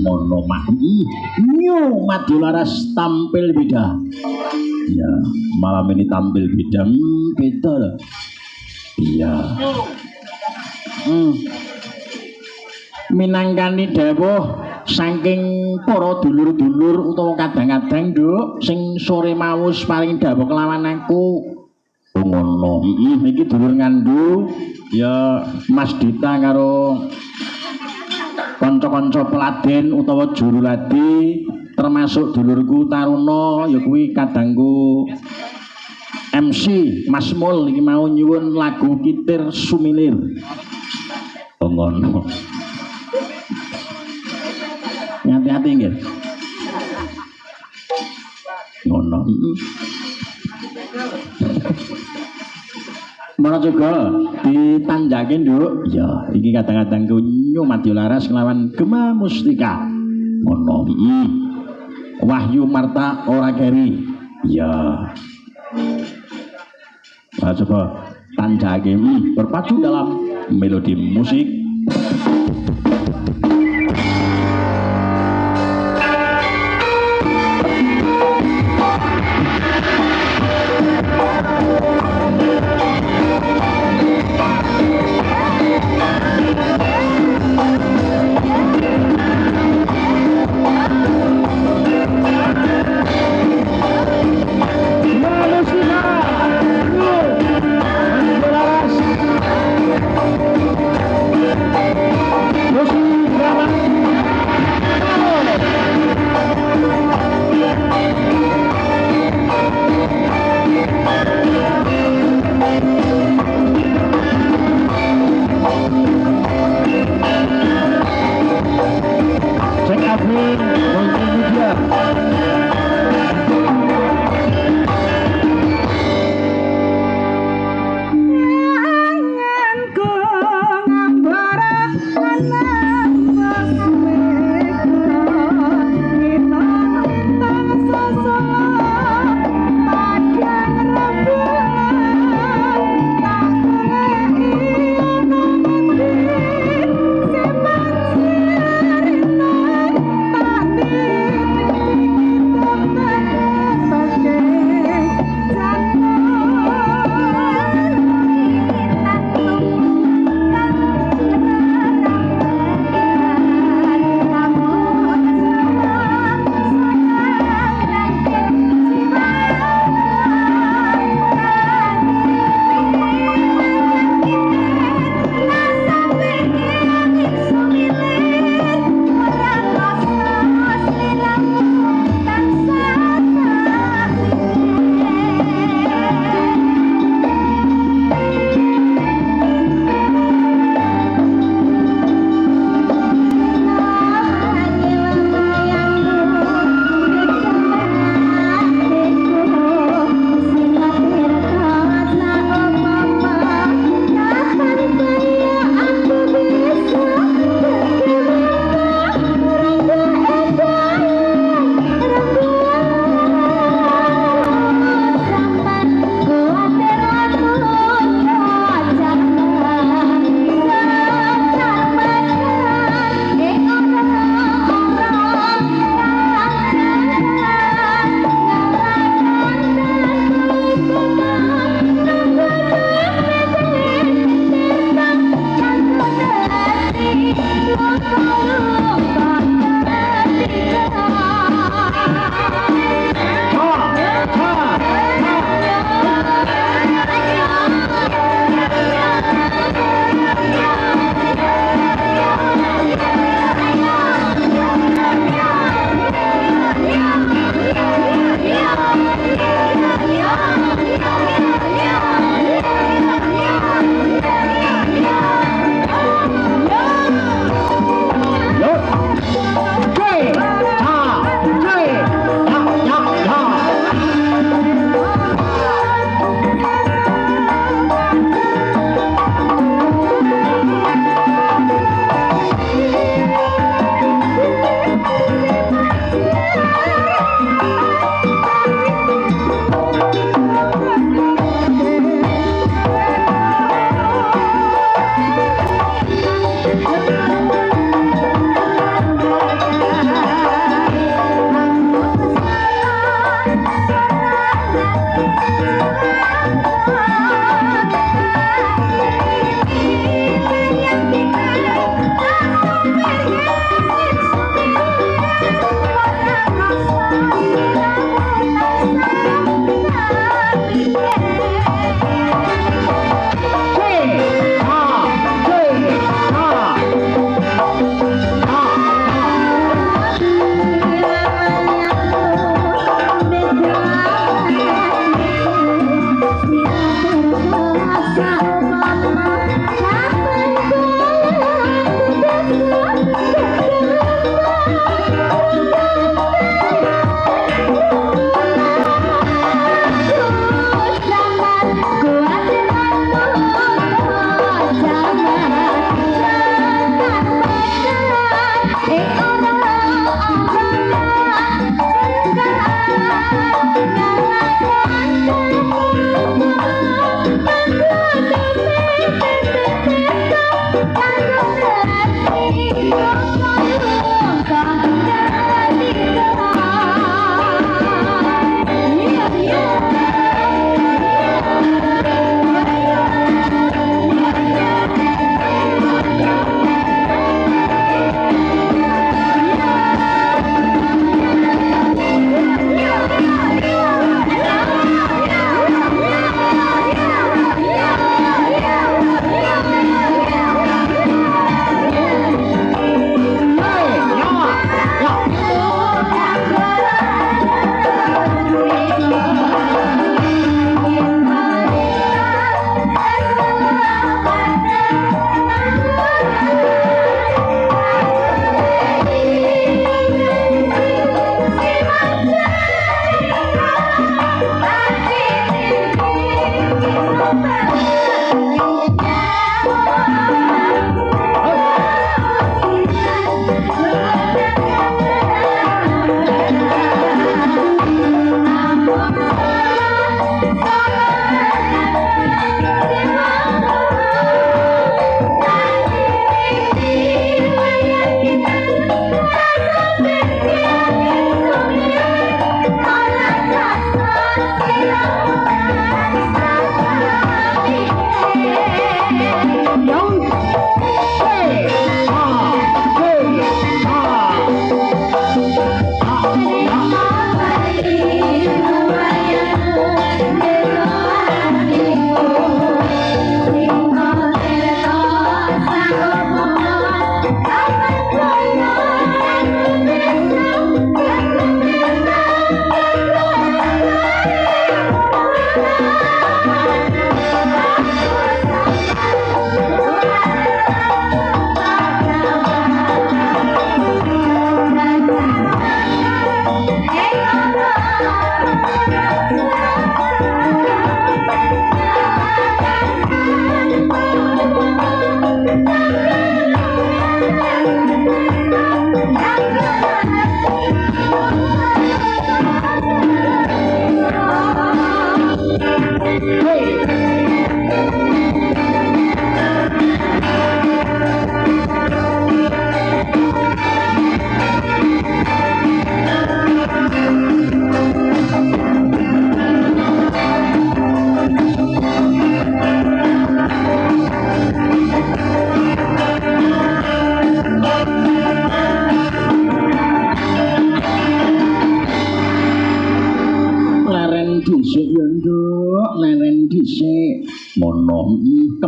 ngono mak nyu Madiolaras tampil beda ya malam ini tampil beda beda loh iya minangkani dawuh saking para dulur-dulur utawa kadang-kadang nduk sing sore mawus paring dawuh kelawan aku ngono iki dulur ngandu ya Mas Dita karo kanca-kanca peladen utawa juru ladi termasuk dulurku Taruna ya kuwi kadangku MC Mas Mul iki mau nyuwun lagu Kitir Sumilir ngono hati-hati nggih ngono mana juga ditanjakin dulu ya ini kadang-kadang kunyu Madiolaras kelawan Gema Mustika ngono Wahyu Marta ora keri ya nah, coba tanjakin berpacu dalam melodi musik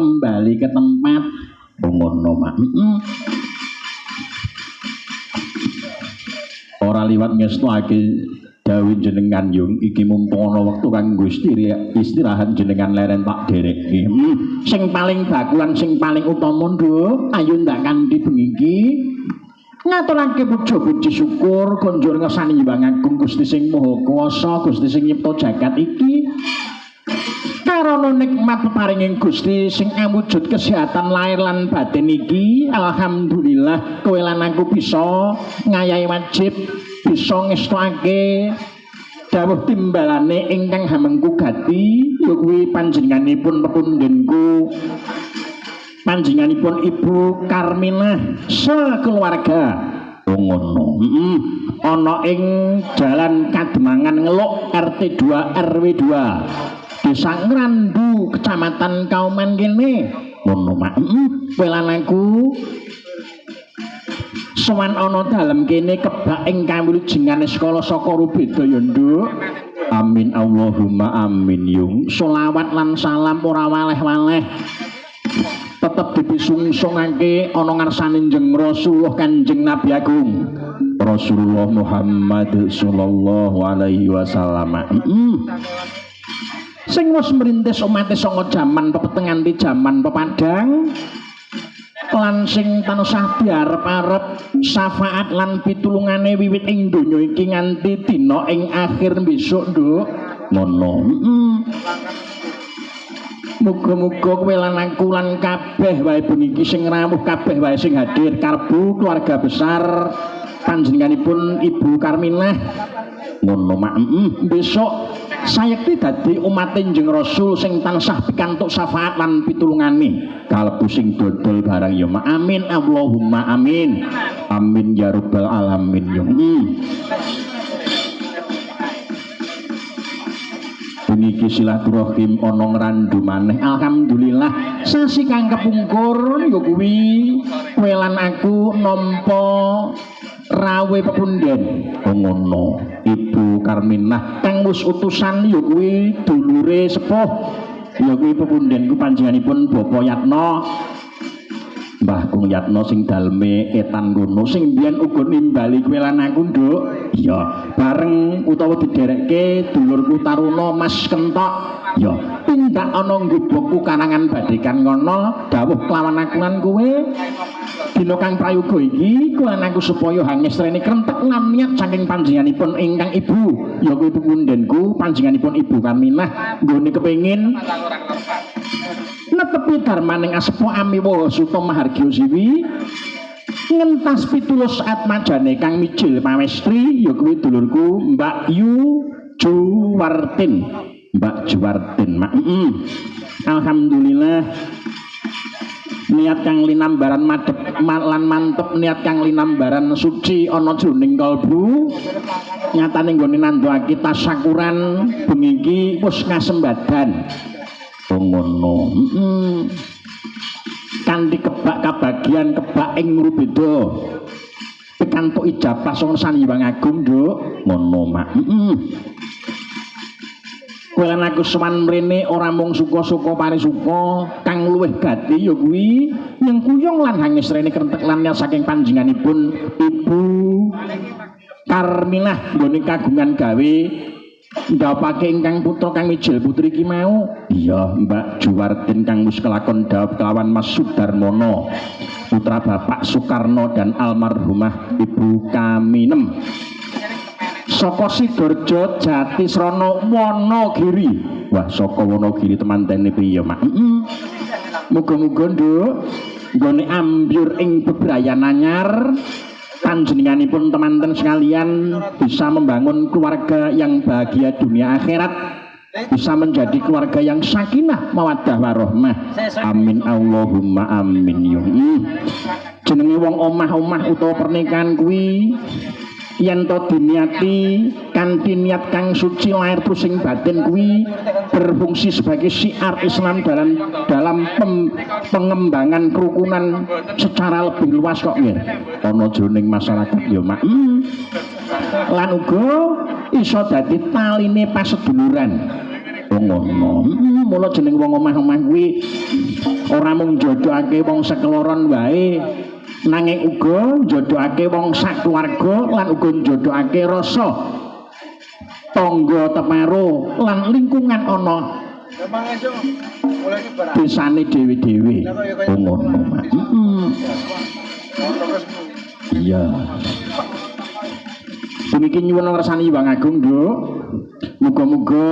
kembali ke tempat ngono mak ora liwat ngestuake dawuh jenengan yung iki mumpung ana wektu kanggo istirahat jenengan leren tak dereki sing paling bakulan sing paling utama nduk ayo ndak kanthi bengi iki ngaturake puja-puji syukur konjur ngersani Hyang Agung Gusti sing Maha Kuwasa Gusti sing nyipta jagat iki karana nikmat paringing Gusti sing awujud kesehatan lahir lan batin iki alhamdulillah kowe lan aku bisa ngayahi wajib bisa ngestuake dawuh timbalane ingkang hamengku gati ya kuwi panjenenganipun pepundhenku panjenenganipun Ibu Karminah sekeluarga ngono ana ing Jalan Kademangan Ngeluk RT 2 RW 2 Desa Ngrandu Kecamatan Kauman kene ngono mak kowe lan aku sowan ana dalem kene kebak ing kawilujengan sekolah saka Rubedaya nduk amin Allahumma amin yung selawat lan salam ora waleh-waleh tetep dipisungsungake ana ngarsane Kanjeng Rasulullah Kanjeng Nabi Agung Rasulullah Muhammad sallallahu alaihi wasallam sing wis merintis umate sanga jaman pepetengan di jaman pepadang lan sing tansah diarep-arep syafaat lan pitulungane wiwit ing donya iki nganti dina ing akhir besok nduk ngono muga-muga kowe lan aku lan kabeh wae bengi iki sing rawuh kabeh wae sing hadir karbu keluarga besar panjenenganipun Ibu Karminah ngono mak besok sayekti dadi umat Kanjeng Rasul sing tansah pikantuk syafaat lan pitulungane kalebu sing dodol barang ya mak amin Allahumma amin amin ya rabbal alamin ya puniki silaturahim ana ngrandu maneh alhamdulillah sasi kang kepungkur ya kuwi kowe lan aku nampa rawe pepunden ngono Ibu Karminah kang wis utusan ya kuwi dulure sepuh ya kuwi pepundenku panjenenganipun Bapak Yatno Mbah Kung Yatno sing daleme etan ngono sing mbiyen uga nimbali kowe lan aku nduk iya bareng utawa diderekke dulurku Taruna Mas Kentok ya tindak ana nggubukku karangan badhekan ngono dawuh kelawan aku lan kowe dina kang prayoga iki kowe lan aku supaya hangestrene krentek lan niat saking panjenenganipun ingkang Ibu ya kuwi pepundenku panjenenganipun Ibu Karminah nggone kepengin netepi darmaning asepo amiwa suta mahargya siwi ngentas pitulus atmajane kang mijil pamestri ya kuwi dulurku Mbak Yu Juwartin Mbak Juwartin alhamdulillah niat kang linambaran madhep lan mantep niat kang linambaran suci ana jroning kalbu nyatane nggone nandhakake tasyakuran bengi iki wis ngasembadan ngono kanthi kebak kabagian kebak ing rubeda pikantuk ijabah saka Sang Hyang Agung nduk ngono mak kowe lan aku sowan mrene ora mung suka-suka parisuka kang luwih gati ya kuwi nyengkuyung lan hangesrene krentek lan saking panjenenganipun Ibu Karminah nggone kagungan gawe ndhapake ingkang putra kang mijil putri iki mau iya Mbak Juwartin kang wis kelakon dhawuh kelawan Mas Sudarmono putra Bapak Soekarno dan almarhumah Ibu Kaminem saka Sidoarjo Jatisrana Wonogiri wah saka Wonogiri temantene piye mak muga-muga nduk nggone ambyur ing bebrayan anyar panjenenganipun teman-teman sekalian bisa membangun keluarga yang bahagia dunia akhirat bisa menjadi keluarga yang sakinah mawaddah warahmah amin Allahumma amin jenenge wong omah-omah utawa pernikahan kuwi yen to diniati kanthi niat kang suci lahir pusing batin kuwi berfungsi sebagai syiar Islam dalam pengembangan kerukunan secara lebih luas kok nggih ana jroning masyarakat ya mak lan uga iso dadi taline paseduluran ngono mula jeneng wong omah-omah kuwi ora mung jodohake wong sekloron wae nanging uga jodohake wong sakeluarga lan uga jodohake rasa tangga teparo lan lingkungan ana desane dhewe-dhewe ngono. Iya. Demikian nyuwun ngersani Wang Agung, Nduk. Muga-muga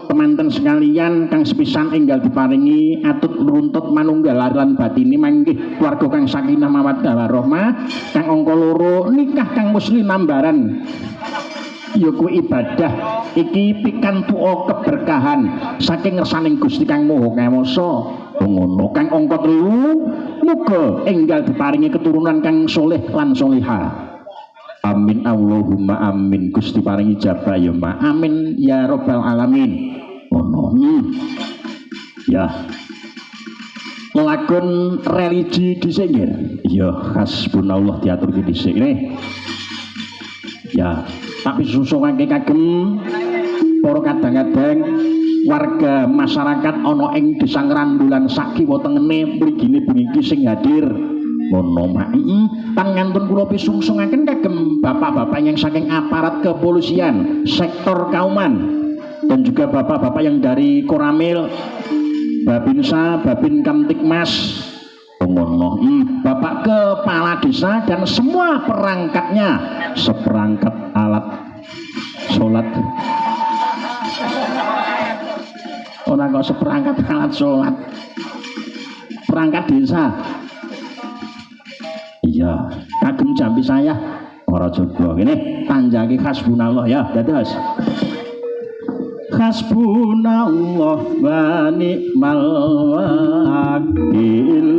temanten sekalian kang sepisan enggal diparingi atut runtut manunggal lan batine manggih keluarga kang sakinah mawaddah warahmah, kang angka loro nikah kang muslim nambaran. Ya kuwi ibadah iki pikantuka keberkahan saking ngersaning Gusti Kang Maha Kuwasa. Ngono kang angka 3 muga enggal diparingi keturunan kang soleh lan solihah. Amin Allahumma amin. Gusti paringi ijabah ya Ma. Amin ya rabbal alamin. Ngono. Ya. Lakon religi dhisik nggih. Ya hasbunallah diatur dhisik nggih. Ya, tapi susungake kagem para kadang-kadang warga masyarakat ana ing Desa Ngrandulan sak kiwa tengene mrigine bengi iki sing hadir. Ngono Mak. Pangantun kula pisungsungaken kagem bapak-bapak yang saking aparat kepolisian, sektor kauman dan juga bapak-bapak yang dari Koramil, Babinsa, Babin Kamtibmas, ngono. Bapak kepala desa dan semua perangkatnya, seperangkat alat sholat. Orang kok seperangkat alat sholat, perangkat desa. Iya, kagem jampi saya ora coba ini tanjaki hasbunallah ya dados hasbunallah wa ni'mal wakil.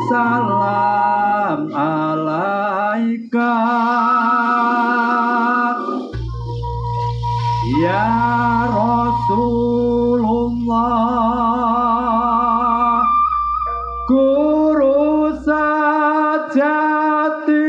salam alaika ya Rasulullah guru sajati.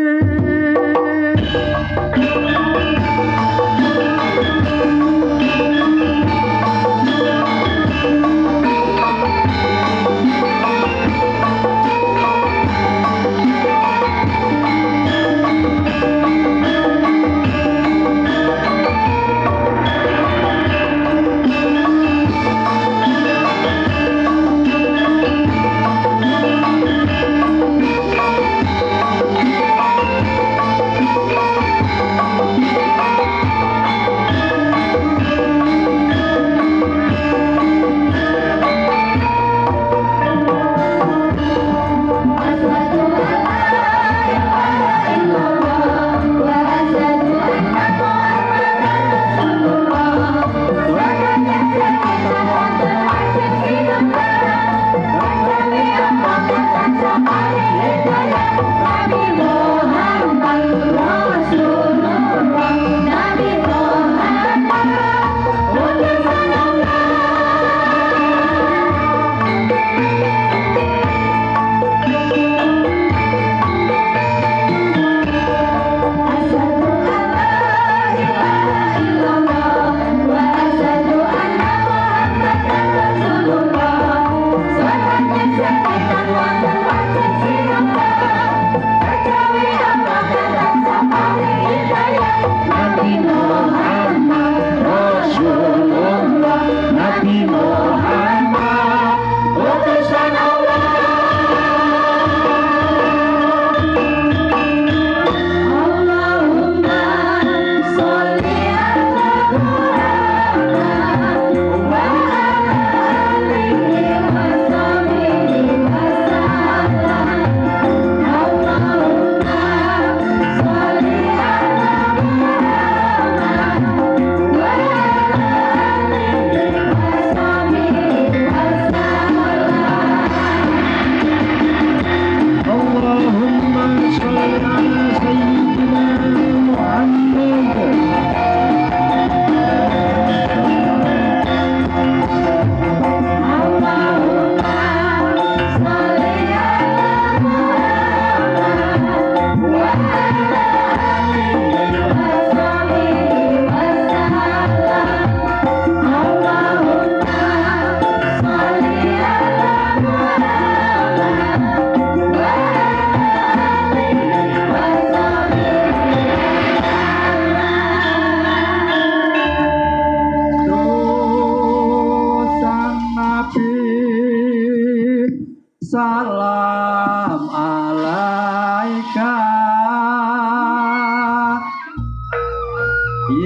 Salam alaika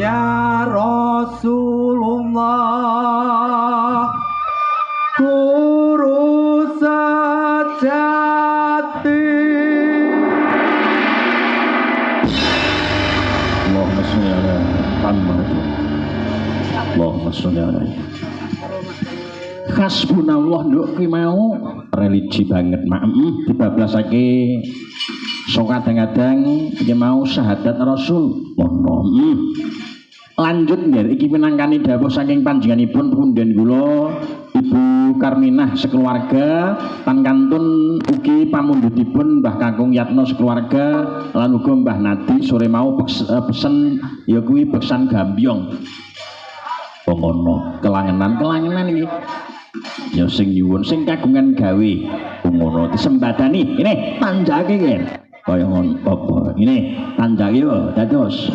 ya Rasulullah guru sajati. Allahumma sholli ala Muhammad. Allahumma sholli ala Hasbunallah nduk ki mau religi banget dibablasake sok kadang-kadang iki mau syahadat Rasul mono. Lanjut nggih iki minangkani dawuh saking panjenenganipun punden kula Ibu Karminah sekeluarga tan kantun ugi pamundhutipun Mbah Kakung Yatno sekeluarga lan uga Mbah Nadi sore mau pesen ya kuwi beksan Gambyong. Ngono kelangenan iki ya sing nyuwun sing kagungan gawe ngono disembadani ini tanjake kan kaya ngono apa ini tanjake yo dados